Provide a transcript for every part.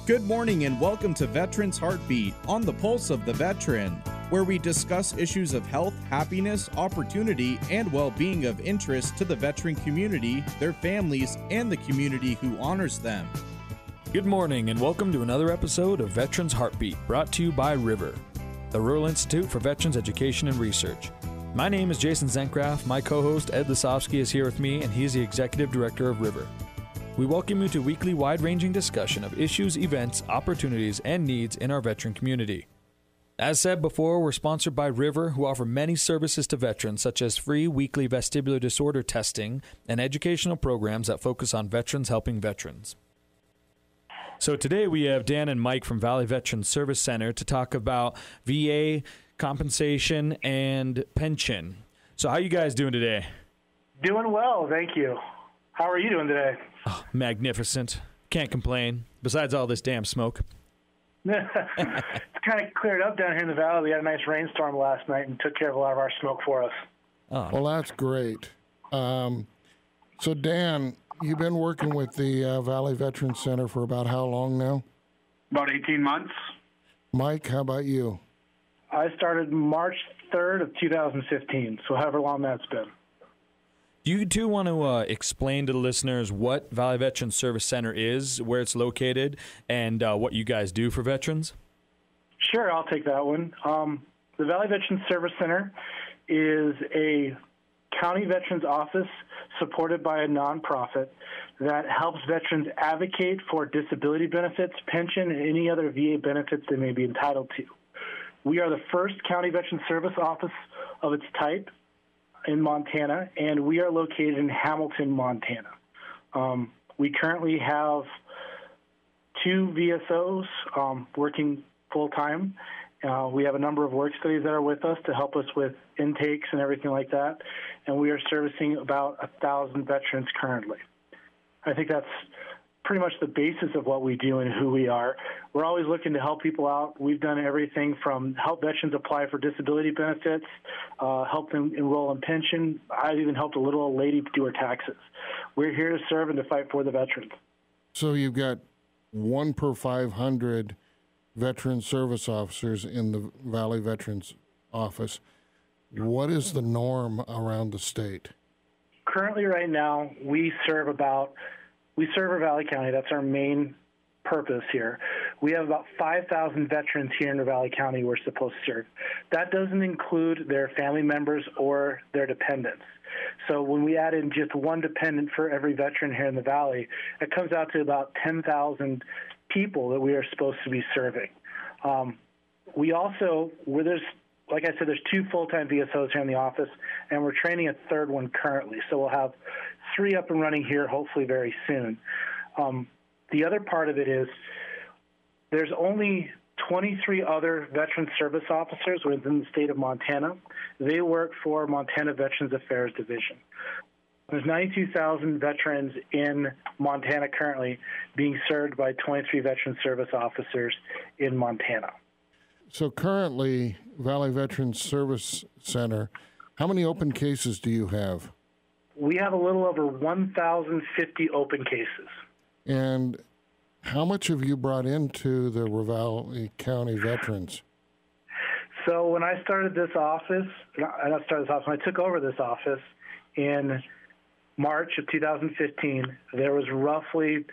Good morning and welcome to Veterans Heartbeat, on the pulse of the veteran, where we discuss issues of health, happiness, opportunity, and well-being of interest to the veteran community, their families, and the community who honors them. Good morning and welcome to another episode of Veterans Heartbeat, brought to you by River, the Rural Institute for Veterans Education and Research. My name is Jason Zencraft. My co-host Ed Lisowski is here with me, and he's the Executive Director of River. We welcome you to a weekly wide-ranging discussion of issues, events, opportunities, and needs in our veteran community. As said before, we're sponsored by River, who offer many services to veterans, such as free weekly vestibular disorder testing and educational programs that focus on veterans helping veterans. So today we have Dan and Mike from Valley Veterans Service Center to talk about VA compensation and pension. So how are you guys doing today? Doing well, thank you. How are you doing today? Oh, magnificent. Can't complain, besides all this damn smoke. It's kind of cleared up down here in the valley. We had a nice rainstorm last night and took care of a lot of our smoke for us. Oh. Well, that's great. So, Dan, you've been working with the Valley Veterans Center for about how long now? About 18 months. Mike, how about you? I started March 3rd of 2015, so however long that's been. Do you two want to explain to the listeners what Valley Veterans Service Center is, where it's located, and what you guys do for veterans? Sure, I'll take that one. The Valley Veterans Service Center is a county veterans office supported by a nonprofit that helps veterans advocate for disability benefits, pension, and any other VA benefits they may be entitled to. We are the first county veterans service office of its type in Montana, and we are located in Hamilton, Montana. We currently have 2 VSOs working full-time. We have a number of work studies that are with us to help us with intakes and everything like that, and we are servicing about 1,000 veterans currently. I think that's pretty much the basis of what we do and who we are. We're always looking to help people out. We've done everything from help veterans apply for disability benefits, help them enroll in pension. I've even helped a little old lady do her taxes. We're here to serve and to fight for the veterans. So you've got 1 per 500 veteran service officers in the Valley Veterans Office. What is the norm around the state? Currently, right now, we serve our Valley County. That's our main purpose here. We have about 5,000 veterans here in the Valley County we're supposed to serve. That doesn't include their family members or their dependents. So when we add in just one dependent for every veteran here in the Valley, it comes out to about 10,000 people that we are supposed to be serving. We also, like I said, there's 2 full-time VSOs here in the office, and we're training a 3rd one currently. So we'll have 3 up and running here hopefully very soon. The other part of it is there's only 23 other veteran service officers within the state of Montana. They work for Montana Veterans Affairs Division. There's 92,000 veterans in Montana currently being served by 23 veteran service officers in Montana. So currently, Valley Veterans Service Center, how many open cases do you have? We have a little over 1,050 open cases. And how much have you brought into the Valley County veterans? So when I started this office, when I took over this office in March of 2015, there was roughly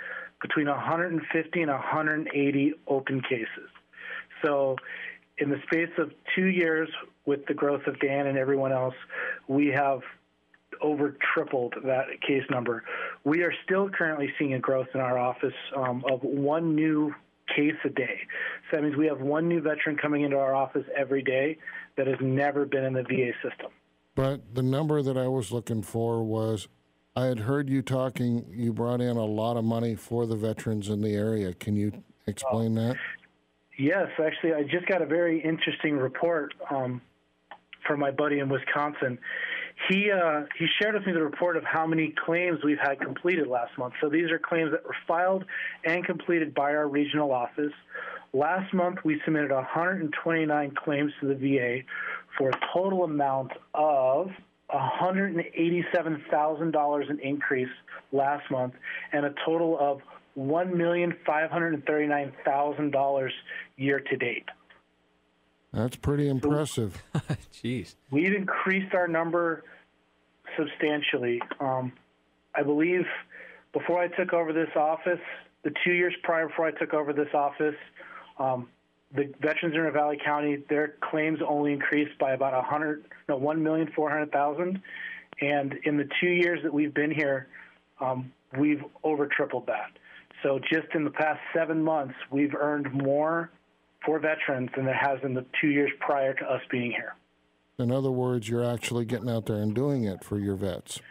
between 150 and 180 open cases. So in the space of 2 years, with the growth of Dan and everyone else, we have over tripled that case number. We are still currently seeing a growth in our office of 1 new case a day. So that means we have 1 new veteran coming into our office every day that has never been in the VA system. But the number that I was looking for was, I had heard you talking, you brought in a lot of money for the veterans in the area. Can you explain that? Yes, actually, I just got a very interesting report from my buddy in Wisconsin. He shared with me the report of how many claims we've had completed last month. So these are claims that were filed and completed by our regional office. Last month, we submitted 129 claims to the VA for a total amount of $187,000 in increase last month, and a total of $1,539,000 year to date. That's pretty impressive. Jeez. We've increased our number substantially. I believe before I took over this office, the 2 years prior before I took over this office, the veterans in Valley County, their claims only increased by about 1,400,000. And in the 2 years that we've been here, we've over tripled that. So just in the past 7 months, we've earned more for veterans than there has in the 2 years prior to us being here. In other words, you're actually getting out there and doing it for your vets.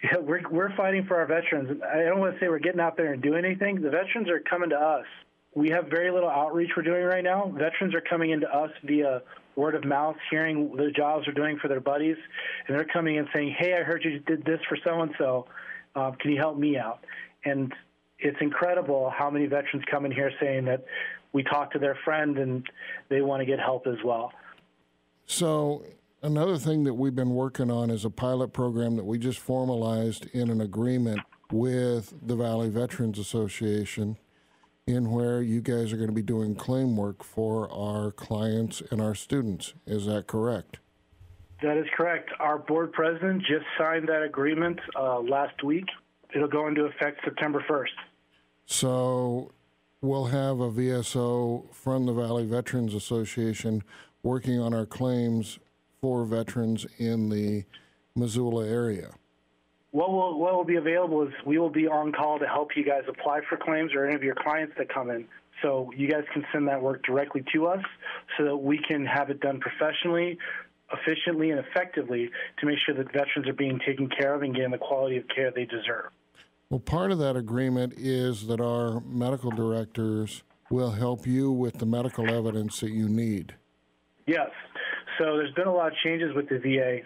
Yeah, we're fighting for our veterans. I don't want to say we're getting out there and doing anything. The veterans are coming to us. We have very little outreach we're doing right now. Veterans are coming into us via word of mouth, hearing the jobs they're doing for their buddies, and they're coming in saying, hey, I heard you did this for so-and-so. Can you help me out? And it's incredible how many veterans come in here saying that we talked to their friend and they want to get help as well. So another thing that we've been working on is a pilot program that we just formalized in an agreement with the Valley Veterans Association, in where you guys are going to be doing claim work for our clients and our students. Is that correct? That is correct. Our board president just signed that agreement last week. It'll go into effect September 1st. So we'll have a VSO from the Valley Veterans Association working on our claims for veterans in the Missoula area. What will be available is we will be on call to help you guys apply for claims or any of your clients that come in. So you guys can send that work directly to us so that we can have it done professionally, efficiently, and effectively to make sure that veterans are being taken care of and getting the quality of care they deserve. Well, part of that agreement is that our medical directors will help you with the medical evidence that you need. Yes. So there's been a lot of changes with the VA.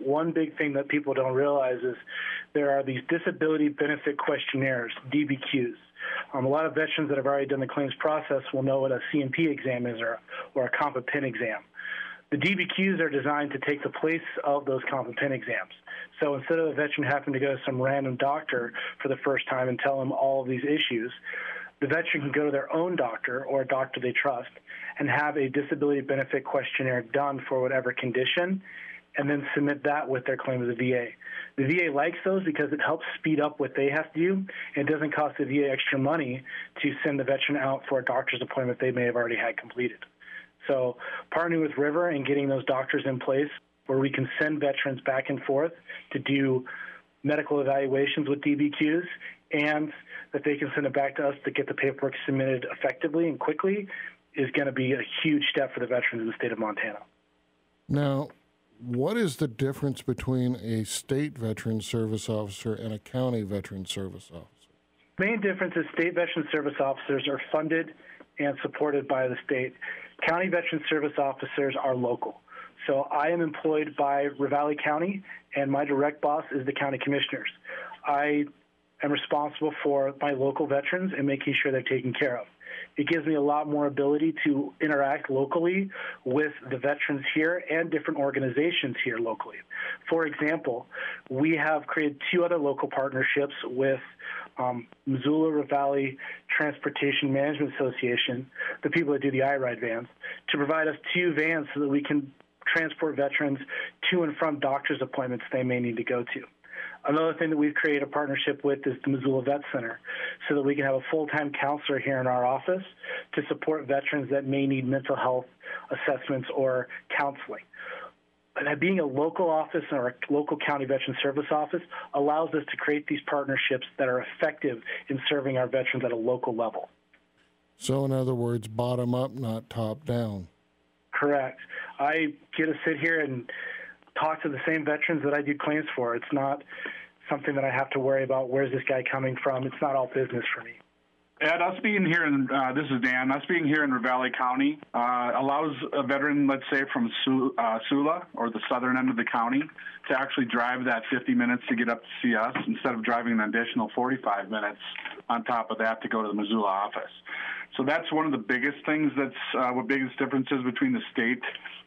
One big thing that people don't realize is there are these disability benefit questionnaires, DBQs. A lot of veterans that have already done the claims process will know what a C&P exam is or a comp-pen exam. The DBQs are designed to take the place of those comp-pen exams. So instead of a veteran having to go to some random doctor for the first time and tell them all of these issues, the veteran can go to their own doctor or a doctor they trust and have a disability benefit questionnaire done for whatever condition and then submit that with their claim to the VA. The VA likes those because it helps speed up what they have to do. It doesn't cost the VA extra money to send the veteran out for a doctor's appointment they may have already had completed. So partnering with River and getting those doctors in place where we can send veterans back and forth to do medical evaluations with DBQs and that they can send it back to us to get the paperwork submitted effectively and quickly is going to be a huge step for the veterans in the state of Montana. Now, what is the difference between a state veteran service officer and a county veteran service officer? The main difference is state veteran service officers are funded and supported by the state. County veteran service officers are local. So I am employed by Ravalli County, and my direct boss is the county commissioners. I am responsible for my local veterans and making sure they're taken care of. It gives me a lot more ability to interact locally with the veterans here and different organizations here locally. For example, we have created 2 other local partnerships with Missoula-Ravalli Transportation Management Association, the people that do the iRide vans, to provide us 2 vans so that we can transport veterans to and from doctor's appointments they may need to go to. Another thing that we've created a partnership with is the Missoula Vet Center so that we can have a full-time counselor here in our office to support veterans that may need mental health assessments or counseling. And being a local office or a local county veteran service office allows us to create these partnerships that are effective in serving our veterans at a local level. So in other words, bottom up, not top down. Correct. I get to sit here and talk to the same veterans that I do claims for. It's not something that I have to worry about, where's this guy coming from? It's not all business for me. Ed, us being here in, this is Dan, us being here in Ravalli County allows a veteran, let's say from Missoula or the southern end of the county, to actually drive that 50 minutes to get up to see us instead of driving an additional 45 minutes on top of that to go to the Missoula office. So that's one of the biggest things that's what biggest differences between the state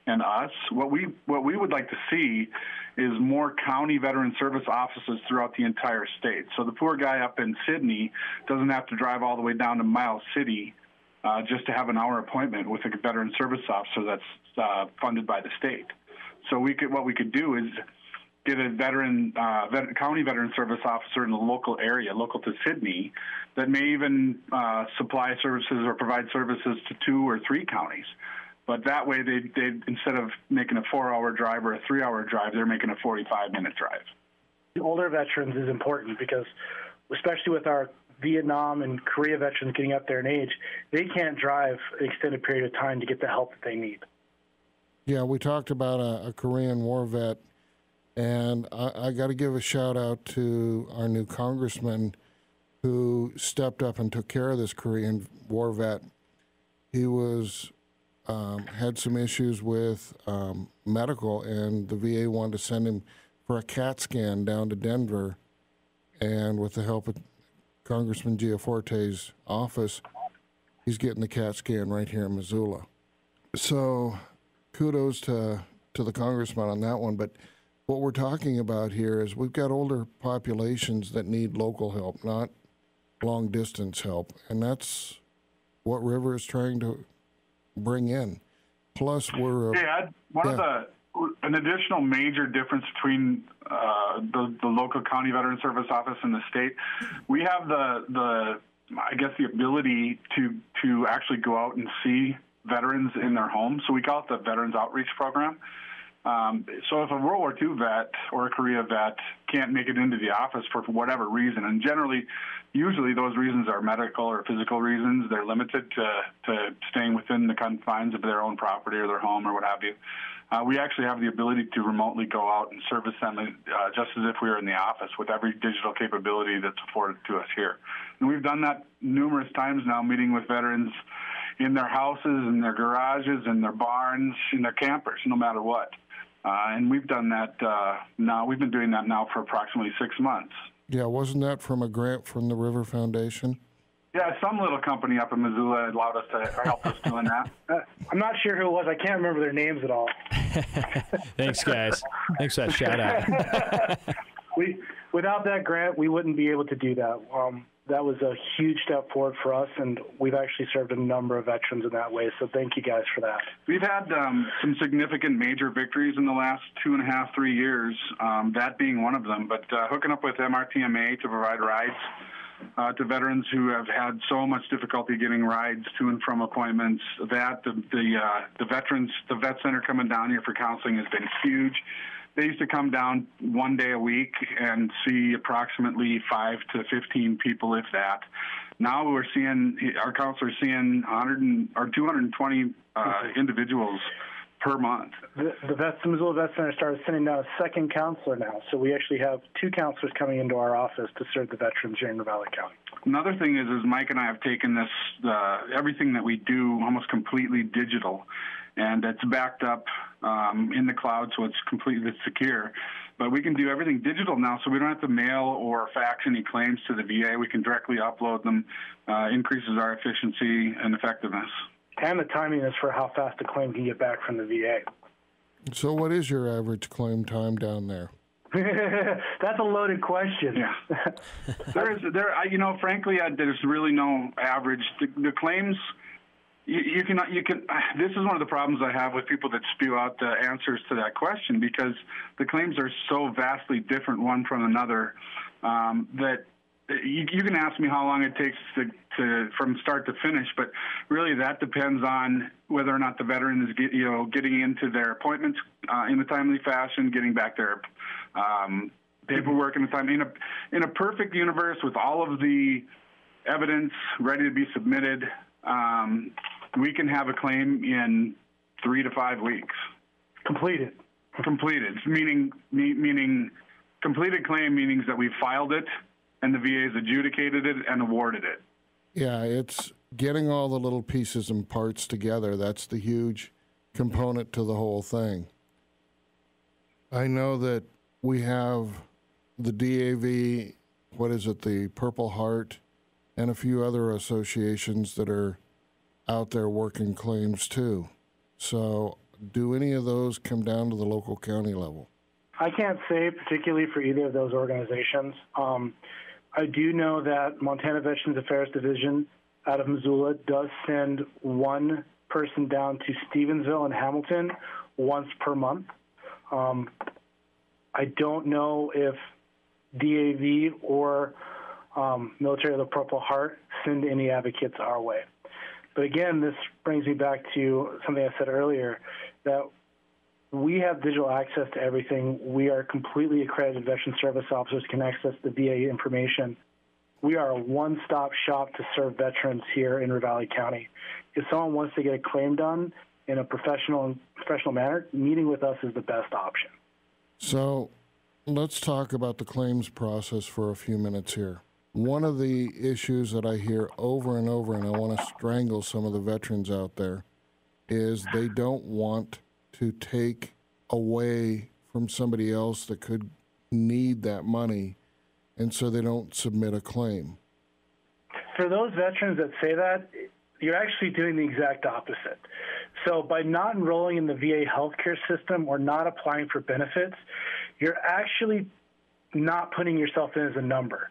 and us. What we would like to see is more county veteran service offices throughout the entire state. So the poor guy up in Sydney doesn't have to drive all the way down to Miles City just to have an hour appointment with a veteran service officer that's funded by the state. So what we could do is get a county veteran service officer in the local area, local to Sydney, that may even supply services or provide services to 2 or 3 counties. But that way, they instead of making a 4-hour drive or a 3-hour drive, they're making a 45-minute drive. Older veterans is important because, especially with our Vietnam and Korea veterans getting up there in age, they can't drive an extended period of time to get the help that they need. Yeah, we talked about a Korean War vet, and I got to give a shout out to our new congressman who stepped up and took care of this Korean War vet. He was had some issues with medical, and the VA wanted to send him for a CAT scan down to Denver, and with the help of Congressman Giaforte's office, he's getting the CAT scan right here in Missoula. So kudos to the congressman on that one. But what we're talking about here is we've got older populations that need local help, not long-distance help, and that's what River is trying to bring in. Plus, we're an additional major difference between the local county veteran service office and the state. We have the ability to actually go out and see veterans in their homes. So we call it the Veterans Outreach Program. So if a World War II vet or a Korea vet can't make it into the office for whatever reason, and usually those reasons are medical or physical reasons, they're limited to staying within the confines of their own property or their home or what have you. We actually have the ability to remotely go out and service them just as if we were in the office with every digital capability that's afforded to us here. And we've done that numerous times now, meeting with veterans in their houses, in their garages, in their barns, in their campers, no matter what. And we've done that now. We've been doing that now for approximately 6 months. Yeah, wasn't that from a grant from the River Foundation? Yeah, some little company up in Missoula allowed us to help us doing that. I'm not sure who it was. I can't remember their names at all. Thanks, guys. Thanks for that shout out. Without that grant, we wouldn't be able to do that. That was a huge step forward for us, and we've actually served a number of veterans in that way, so thank you guys for that. We've had some significant major victories in the last 2.5, 3 years, that being one of them, but hooking up with MRTMA to provide rides to veterans who have had so much difficulty getting rides to and from appointments, the vet center coming down here for counseling has been huge. They used to come down 1 day a week and see approximately 5 to 15 people, if that. Now our counselors seeing 220 individuals per month. The Missoula Vet Center started sending down a second counselor now, so we actually have 2 counselors coming into our office to serve the veterans here in Ravalli County. Another thing is Mike and I have taken this, everything that we do almost completely digital, and it's backed up in the cloud, so it's completely secure. But we can do everything digital now, so we don't have to mail or fax any claims to the VA. We can directly upload them, increases our efficiency and effectiveness. And the timing is for how fast a claim can get back from the VA. So what is your average claim time down there? That's a loaded question. Yeah. Frankly, there's really no average. The claims, you can. This is one of the problems I have with people that spew out the answers to that question, because the claims are so vastly different one from another that you can ask me how long it takes to from start to finish, but really that depends on whether or not the veteran is getting into their appointments in a timely fashion, getting back their paperwork in a time. In a perfect universe with all of the evidence ready to be submitted, we can have a claim in 3 to 5 weeks. Completed, meaning completed claim means that we filed it and the VA's adjudicated it and awarded it. Yeah, it's getting all the little pieces and parts together. That's the huge component to the whole thing. I know that we have the DAV, the Purple Heart, and a few other associations that are out there working claims too. So do any of those come down to the local county level? I can't say particularly for either of those organizations. I do know that Montana Veterans Affairs Division out of Missoula does send one person down to Stevensville and Hamilton once per month. I don't know if DAV or Military of the Purple Heart send any advocates our way. But again, this brings me back to something I said earlier, that we have digital access to everything. We are completely accredited veteran service officers, can access the VA information. We are a one-stop shop to serve veterans here in Ravalli County. If someone wants to get a claim done in a professional manner, meeting with us is the best option. So let's talk about the claims process for a few minutes here. One of the issues that I hear over and over, and I want to strangle some of the veterans out there, is they don't want to take away from somebody else that could need that money, and so they don't submit a claim. For those veterans that say that, you're actually doing the exact opposite. So by not enrolling in the VA healthcare system or not applying for benefits, you're actually not putting yourself in as a number.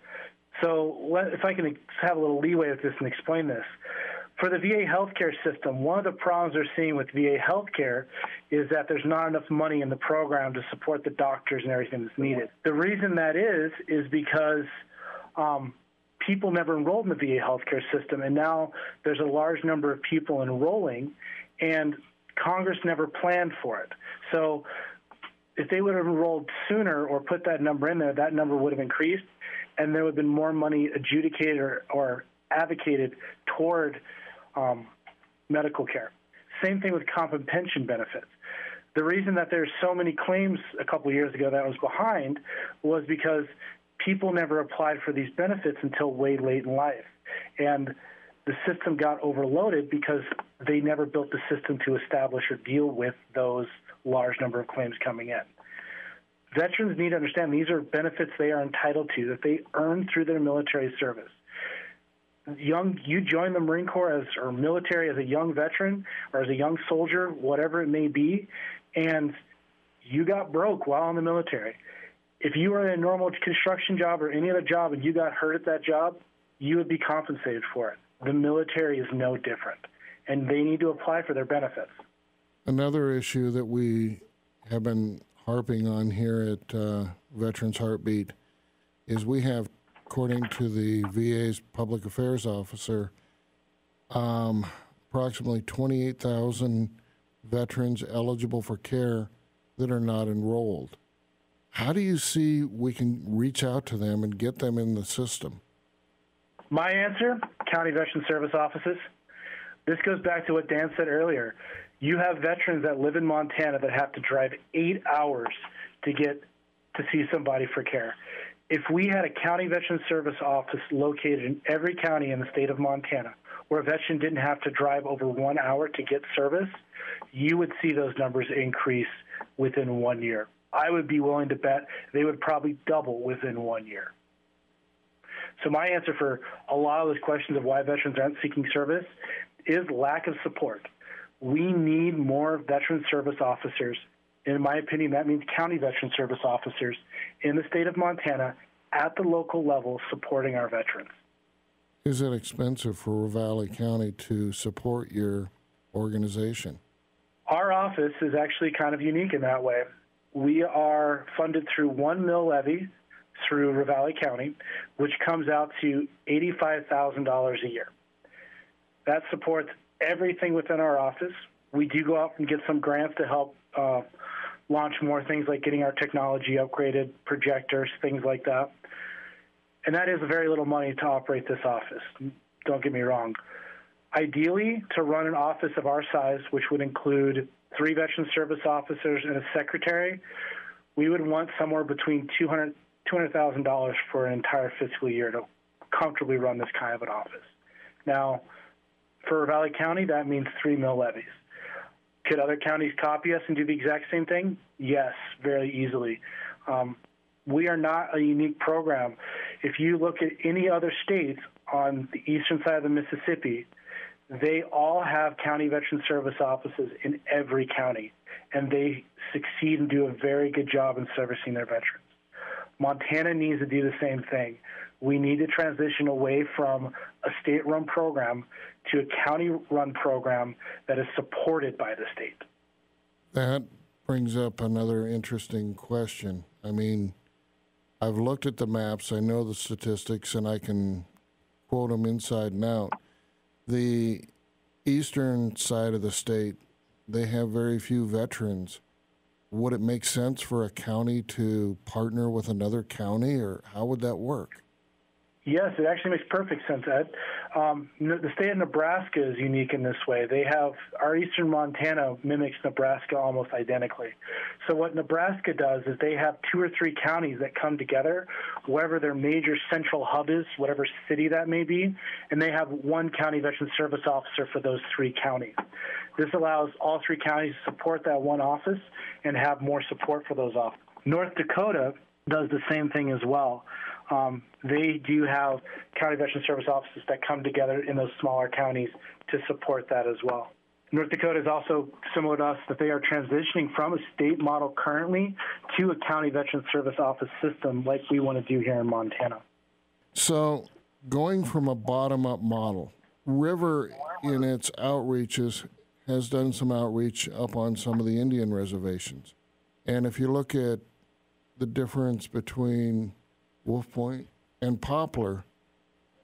So if I can have a little leeway with this and explain this. For the VA healthcare system, one of the problems they're seeing with VA healthcare is that there's not enough money in the program to support the doctors and everything that's needed. The reason that is because people never enrolled in the VA healthcare system, and now there's a large number of people enrolling, and Congress never planned for it. So if they would have enrolled sooner or put that number in there, that number would have increased, and there would have been more money adjudicated or advocated toward medical care. Same thing with comp and pension benefits. The reason that there's so many claims a couple of years ago that was behind was because people never applied for these benefits until way late in life. And the system got overloaded because they never built the system to establish or deal with those large number of claims coming in. Veterans need to understand these are benefits they are entitled to, that they earn through their military service. You join the Marine Corps or military as a young veteran or as a young soldier, whatever it may be, and you got broke while in the military. If you were in a normal construction job or any other job and you got hurt at that job, you would be compensated for it. The military is no different, and they need to apply for their benefits. Another issue that we have been harping on here at Veterans Heartbeat is we have, according to the VA's public affairs officer, approximately 28,000 veterans eligible for care that are not enrolled. How do you see we can reach out to them and get them in the system? My answer, county veteran service offices. This goes back to what Dan said earlier. You have veterans that live in Montana that have to drive 8 hours to get to see somebody for care. If we had a county veteran service office located in every county in the state of Montana where a veteran didn't have to drive over 1 hour to get service, you would see those numbers increase within 1 year. I would be willing to bet they would probably double within 1 year. So my answer for a lot of those questions of why veterans aren't seeking service is lack of support. We need more veteran service officers. In my opinion, that means county veteran service officers in the state of Montana at the local level supporting our veterans. Is it expensive for Ravalli County to support your organization? Our office is actually kind of unique in that way. We are funded through one mill levy through Ravalli County, which comes out to $85,000 a year. That supports everything within our office. We do go out and get some grants to help launch more things like getting our technology upgraded, projectors, things like that. And that is very little money to operate this office. Don't get me wrong. Ideally, to run an office of our size, which would include 3 veteran service officers and a secretary, we would want somewhere between $200,000 for an entire fiscal year to comfortably run this kind of an office. Now, for Valley County, that means 3 mill levies. Could other counties copy us and do the exact same thing? Yes, very easily. We are not a unique program. If you look at any other states on the eastern side of the Mississippi, they all have county veteran service offices in every county, and they succeed and do a very good job in servicing their veterans. Montana needs to do the same thing. We need to transition away from a state-run program to a county-run program that is supported by the state. That brings up another interesting question. I mean, I've looked at the maps, I know the statistics, and I can quote them inside and out. The eastern side of the state, they have very few veterans. Would it make sense for a county to partner with another county, or how would that work? Yes, it actually makes perfect sense, Ed. The state of Nebraska is unique in this way. They have, our eastern Montana mimics Nebraska almost identically. So what Nebraska does is they have 2 or 3 counties that come together, wherever their major central hub is, whatever city that may be, and they have one county veteran service officer for those 3 counties. This allows all 3 counties to support that one office and have more support for those offices. North Dakota does the same thing as well. They do have county veteran service offices that come together in those smaller counties to support that as well. North Dakota is also similar to us, that they are transitioning from a state model currently to a county veteran service office system like we want to do here in Montana. So going from a bottom-up model, River in its outreaches has done some outreach up on some of the Indian reservations. And if you look at the difference between Wolf Point and Poplar,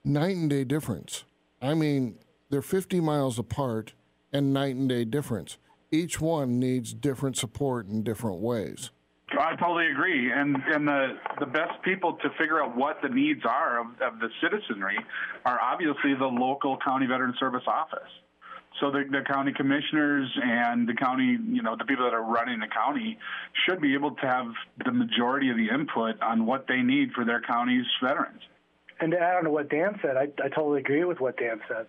night and day difference. I mean, they're 50 miles apart and night and day difference. Each one needs different support in different ways. I totally agree. And the best people to figure out what the needs are of the citizenry are obviously the local county veteran service office. So the county commissioners and the county, the people that are running the county should be able to have the majority of the input on what they need for their county's veterans. And to add on to what Dan said, I totally agree with what Dan said.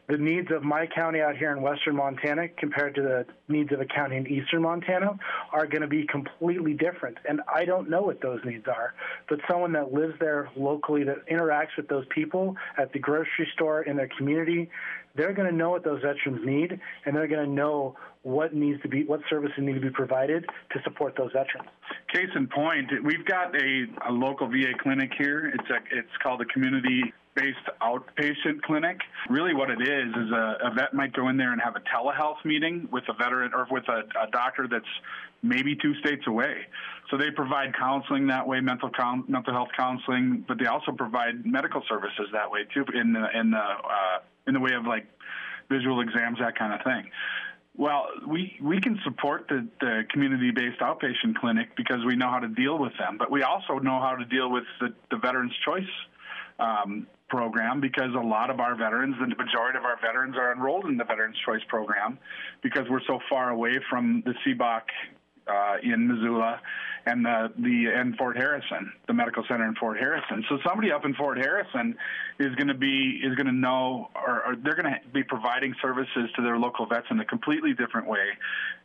The needs of my county out here in western Montana compared to the needs of a county in eastern Montana are going to be completely different. And I don't know what those needs are. But someone that lives there locally, that interacts with those people at the grocery store, in their community, they're going to know what those veterans need, and they're going to know what services need to be provided to support those veterans. Case in point, we've got a local VA clinic here. It's called a community-based outpatient clinic. Really what it is a vet might go in there and have a telehealth meeting with a veteran or with a doctor that's maybe 2 states away. So they provide counseling that way, mental health counseling, but they also provide medical services that way too, in the way of like visual exams, that kind of thing. Well, we can support the community-based outpatient clinic because we know how to deal with them, but we also know how to deal with the Veterans Choice program, because a lot of our veterans, the majority of our veterans, are enrolled in the Veterans Choice program because we're so far away from the CBOC in Missoula and Fort Harrison, the medical center in Fort Harrison. So somebody up in Fort Harrison is going to know, or they're going to be providing services to their local vets in a completely different way,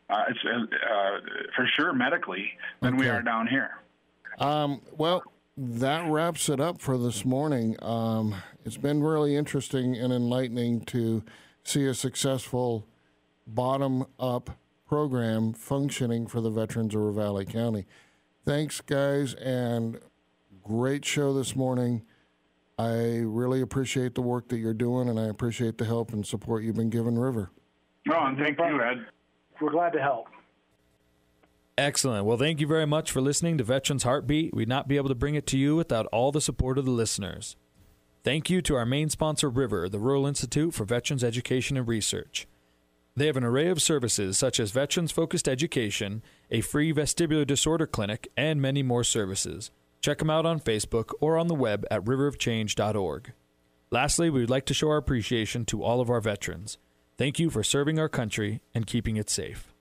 for sure medically, than we are down here. Well, that wraps it up for this morning. It's been really interesting and enlightening to see a successful bottom-up program functioning for the veterans of Ravalli County. Thanks, guys, and great show this morning. I really appreciate the work that you're doing, and I appreciate the help and support you've been giving River. Oh, and thank you, Ed. We're glad to help. Excellent. Well, thank you very much for listening to Veterans Heartbeat. We'd not be able to bring it to you without all the support of the listeners. Thank you to our main sponsor, River, the Rural Institute for Veterans Education and Research. They have an array of services such as veterans-focused education, a free vestibular disorder clinic, and many more services. Check them out on Facebook or on the web at riverofchange.org. Lastly, we would like to show our appreciation to all of our veterans. Thank you for serving our country and keeping it safe.